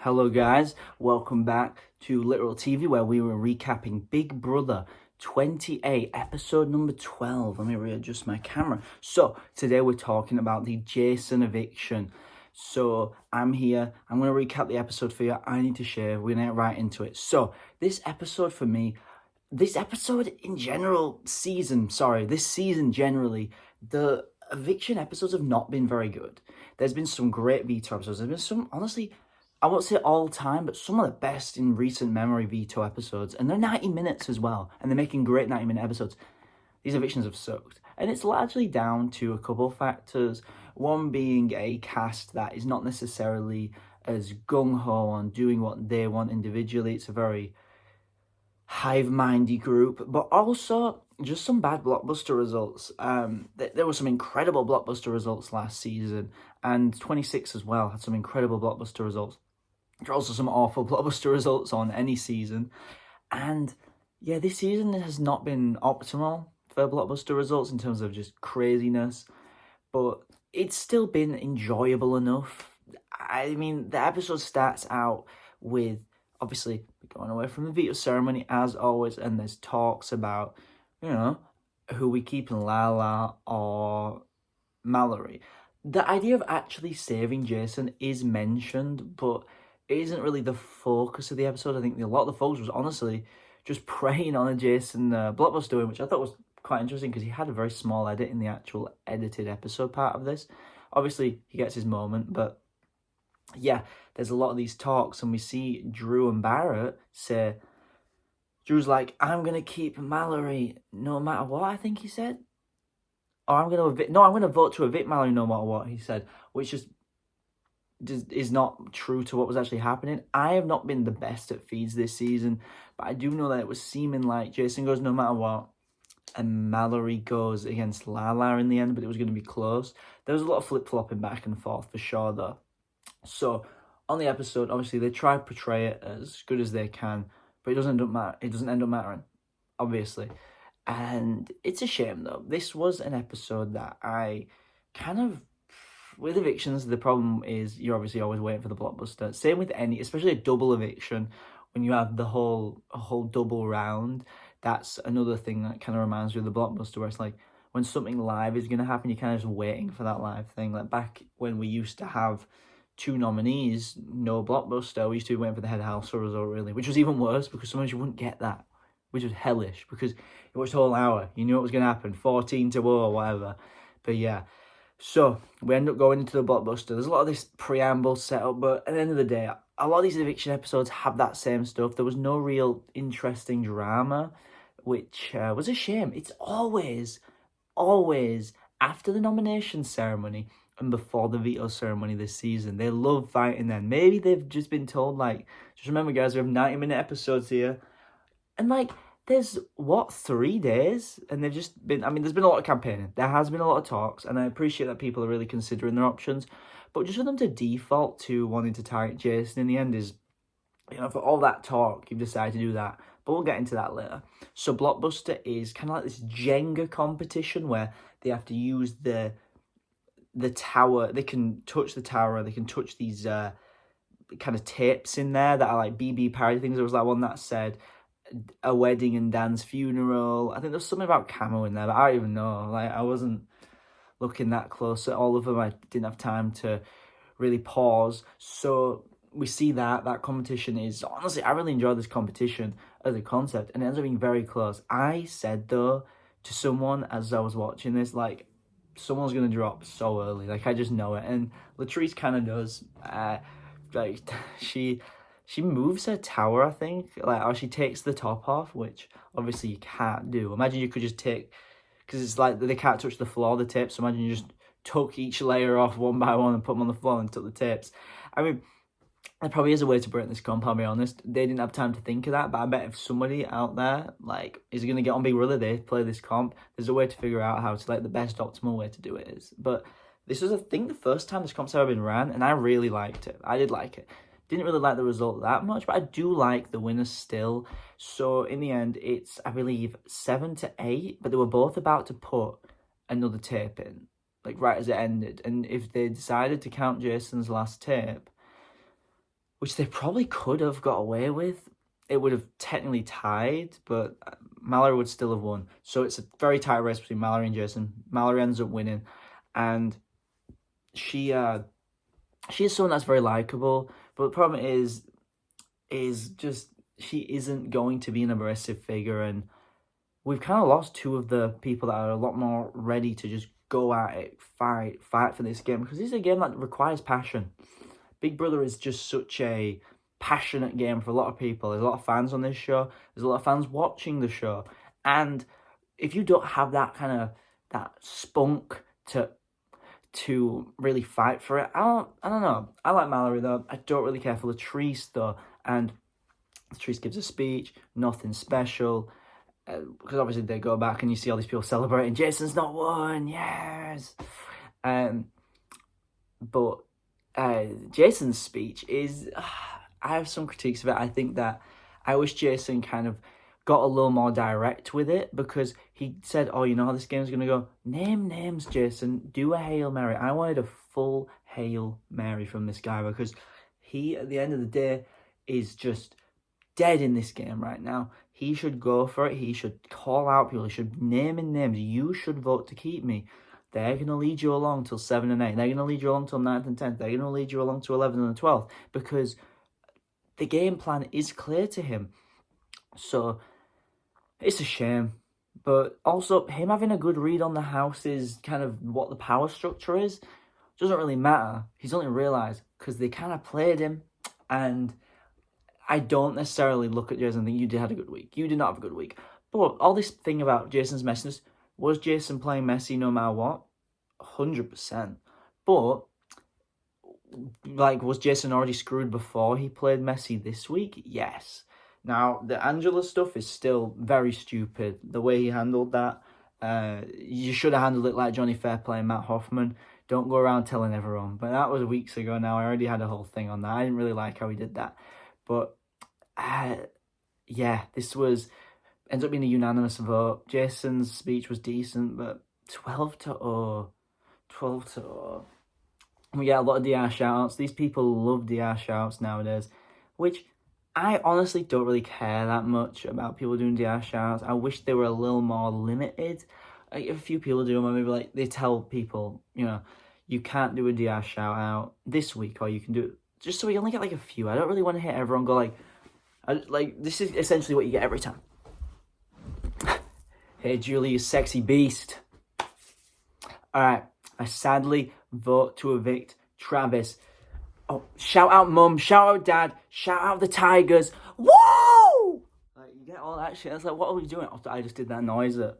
Hello guys, welcome back to Literal TV where we were recapping Big Brother 28, episode number 12. Let me readjust my camera. So, today we're talking about the Jason eviction. So, I'm here, I'm going to recap the episode for you. I need to share, we're going to get right into it. So, this episode for me, this season generally, the eviction episodes have not been very good. There's been some great veto episodes. There's been some, honestly, I won't say all time, but some of the best in recent memory veto episodes. And they're 90 minutes as well. And they're making great 90-minute episodes. These evictions have sucked. And it's largely down to a couple of factors. One being a cast that is not necessarily as gung-ho on doing what they want individually. It's a very hive-mindy group. But also just some bad blockbuster results. There were some incredible blockbuster results last season. And 26 as well had some incredible blockbuster results. There are also some awful blockbuster results on any season. And yeah, this season has not been optimal for blockbuster results in terms of just craziness. But it's still been enjoyable enough. I mean, the episode starts out with, obviously, going away from the veto ceremony as always. And there's talks about, who we keep in Lala or Mallory. The idea of actually saving Jason is mentioned, but it isn't really the focus of the episode. I think a lot of the focus was honestly just preying on a Jason blockbuster win, which I thought was quite interesting because he had a very small edit in the actual edited episode part of this. Obviously, he gets his moment, but yeah, there's a lot of these talks, and we see Drew and Barrett say, Drew's like, I'm going to keep Mallory no matter what, I think he said. Or I'm going to vote to evict Mallory no matter what, he said, which is not true to what was actually happening. I have not been the best at feeds this season, but I do know that it was seeming like Jason goes no matter what, and Mallory goes against Lala in the end, but it was going to be close. There was a lot of flip-flopping back and forth for sure, though. So, on the episode, obviously, they try to portray it as good as they can, but it doesn't end up mattering, obviously. And it's a shame, though. This was an episode that I kind of... With evictions, the problem is you're obviously always waiting for the blockbuster. Same with especially a double eviction, when you have a whole double round. That's another thing that kind of reminds you of the blockbuster, where it's like when something live is going to happen, you're kind of just waiting for that live thing. Like back when we used to have 2 nominees, no blockbuster, we used to be waiting for the head house result, really, which was even worse because sometimes you wouldn't get that, which was hellish because you watched the whole hour. You knew what was going to happen, 14-0 or whatever. But yeah. So, we end up going into the blockbuster. There's a lot of this preamble setup, but at the end of the day, a lot of these eviction episodes have that same stuff. There was no real interesting drama, which was a shame. It's always after the nomination ceremony and before the veto ceremony this season. They love fighting then. Maybe they've just been told, just remember, guys, we have 90-minute episodes here. And, there's, 3 days? And they've just been... there's been a lot of campaigning. There has been a lot of talks, and I appreciate that people are really considering their options. But just for them to default to wanting to target Jason in the end is... for all that talk, you've decided to do that. But we'll get into that later. So Blockbuster is kind of like this Jenga competition where they have to use the tower. They can touch the tower. They can touch these kind of tapes in there that are like BB parody things. There was one that said... a wedding and Dan's funeral. I think there's something about camo in there, but I don't even know. I wasn't looking that close at all of them. I didn't have time to really pause. So we see that competition is... Honestly, I really enjoyed this competition as a concept, and it ends up being very close. I said, though, to someone as I was watching this, someone's going to drop so early. I just know it. And Latrice kind of does. She moves her tower, I think, or she takes the top off, which obviously you can't do. Imagine you could just take, because it's they can't touch the floor, the tapes, so imagine you just took each layer off one by one and put them on the floor and took the tapes. There probably is a way to break this comp, I'll be honest. They didn't have time to think of that, but I bet if somebody out there, is going to get on Big Brother, they play this comp, there's a way to figure out how to, the best optimal way to do it is. But this was, I think, the first time this comp's ever been ran, and I really liked it. I did like it. Didn't really like the result that much, but I do like the winners still. So in the end, it's, I believe, 7-8, but they were both about to put another tape in, right as it ended. And if they decided to count Jason's last tape, which they probably could have got away with. It would have technically tied, but Mallory would still have won. So it's a very tight race between Mallory and Jason. Mallory ends up winning, and she is someone that's very likable. But the problem is just she isn't going to be an aggressive figure, and we've kind of lost two of the people that are a lot more ready to just go at it, fight for this game, because this is a game that requires passion. Big Brother is just such a passionate game for a lot of people. There's a lot of fans on this show. There's a lot of fans watching the show. And if you don't have that spunk to really fight for it, I don't know. I like Mallory though. I don't really care for Latrice though. And Latrice gives a speech, nothing special. Because obviously they go back and you see all these people celebrating. Jason's not won, yes. But Jason's speech is, I have some critiques of it. I think that I wish Jason kind of got a little more direct with it, because he said, oh, you know how this game's going to go? Name names, Jason. Do a Hail Mary. I wanted a full Hail Mary from this guy, because he, at the end of the day, is just dead in this game right now. He should go for it. He should call out people. He should name in names. You should vote to keep me. They're going to lead you along till 7 and 8. They're going to lead you along till 9th and 10th. They're going to lead you along to 11 and 12th, because the game plan is clear to him. So it's a shame. But also, him having a good read on the house is kind of what the power structure is. Doesn't really matter. He's only realised because they kind of played him. And I don't necessarily look at Jason and think you had a good week. You did not have a good week. But all this thing about Jason's messiness, was Jason playing messy no matter what? 100%. But, like, was Jason already screwed before he played messy this week? Yes. Now, the Angela stuff is still very stupid. The way he handled that, you should have handled it like Johnny Fairplay and Matt Hoffman. Don't go around telling everyone. But that was weeks ago now. I already had a whole thing on that. I didn't really like how he did that. But, yeah, this ends up being a unanimous vote. Jason's speech was decent, but 12-0. 12-0. We get a lot of DR shout-outs. These people love DR shout-outs nowadays, which I honestly don't really care that much about people doing DR shout-outs. I wish they were a little more limited. Like, if a few people do them, maybe like they tell people, you can't do a DR shout-out this week, or you can do it just so we only get like a few. I don't really want to hear everyone go like this is essentially what you get every time. Hey, Julie, you sexy beast. Alright, I sadly vote to evict Travis. Oh, shout out mum, shout out dad, shout out the Tigers. Woo! Like, you get all that shit. It's like, what are we doing? I just did that noise at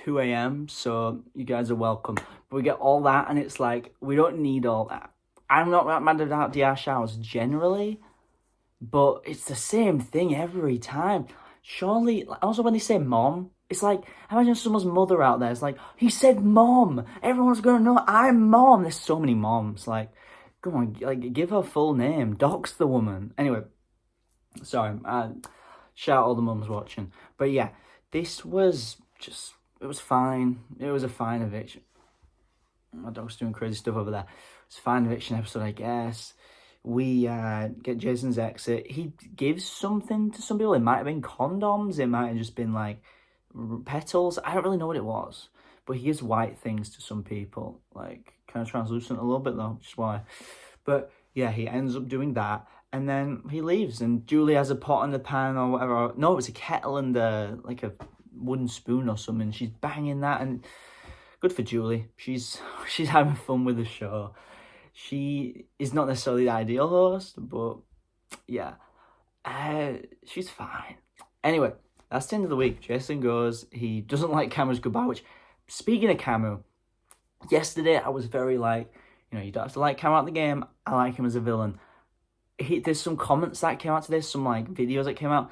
2 a.m, so you guys are welcome. But we get all that, and it's like, we don't need all that. I'm not that mad about DR showers generally, but it's the same thing every time. Surely, also when they say mom, it's like, imagine someone's mother out there. It's like, he said mom. Everyone's going to know I'm mom. There's so many moms. Like, come on, like, give her full name. Dox the woman. Anyway, sorry. Shout out all the mums watching. But yeah, this was just, it was fine. It was a fine eviction. My dog's doing crazy stuff over there. It's a fine eviction episode, I guess. We get Jason's exit. He gives something to some people. It might have been condoms. It might have just been like petals. I don't really know what it was. But he gives white things to some people. Like, kind of translucent a little bit though, which is why. But yeah, he ends up doing that. And then he leaves. And Julie has a pot in the pan or whatever. No, it was a kettle and like a wooden spoon or something. She's banging that. And good for Julie. She's having fun with the show. She is not necessarily the ideal host, but yeah, she's fine. Anyway, that's the end of the week. Jason goes, he doesn't like Cameron's goodbye, which, speaking of Cameron, yesterday I was very like, you don't have to like Cameron at the game. I like him as a villain. There's some comments that came out today, some like videos that came out.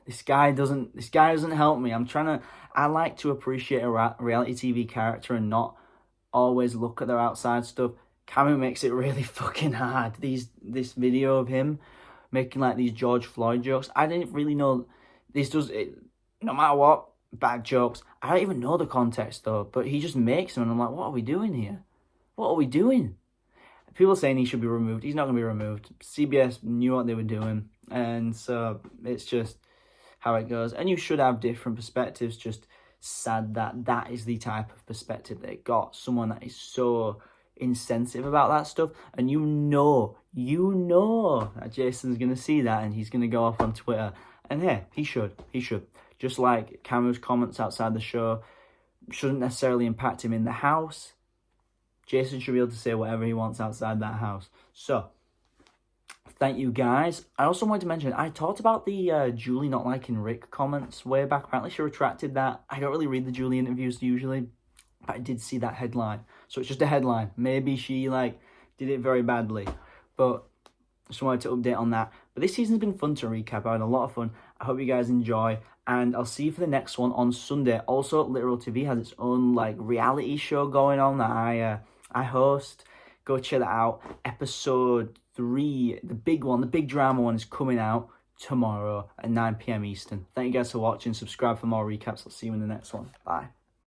This guy doesn't help me. I like to appreciate a reality TV character and not always look at their outside stuff. Cameron makes it really fucking hard. This video of him making like these George Floyd jokes. I didn't really know this does it. No matter what, bad jokes. I don't even know the context though, but he just makes them, and I'm like, what are we doing here? What are we doing? people saying he should be removed. He's not going to be removed. CBS knew what they were doing, and so it's just how it goes. And you should have different perspectives. Just sad that that is the type of perspective they got. Someone that is so insensitive about that stuff, and you know that Jason's going to see that, and he's going to go off on Twitter. And hey, he should. Just like Camu's comments outside the show shouldn't necessarily impact him in the house. Jason should be able to say whatever he wants outside that house. So, thank you guys. I also wanted to mention, I talked about the Julie not liking Rick comments way back. Apparently she retracted that. I don't really read the Julie interviews usually, but I did see that headline. So it's just a headline. Maybe she did it very badly. But just wanted to update on that. But this season's been fun to recap. I had a lot of fun. I hope you guys enjoy. And I'll see you for the next one on Sunday. Also, Literal TV has its own reality show going on that I host. Go check that out. Episode 3, the big one, the big drama one, is coming out tomorrow at 9 p.m. Eastern. Thank you guys for watching. Subscribe for more recaps. I'll see you in the next one. Bye.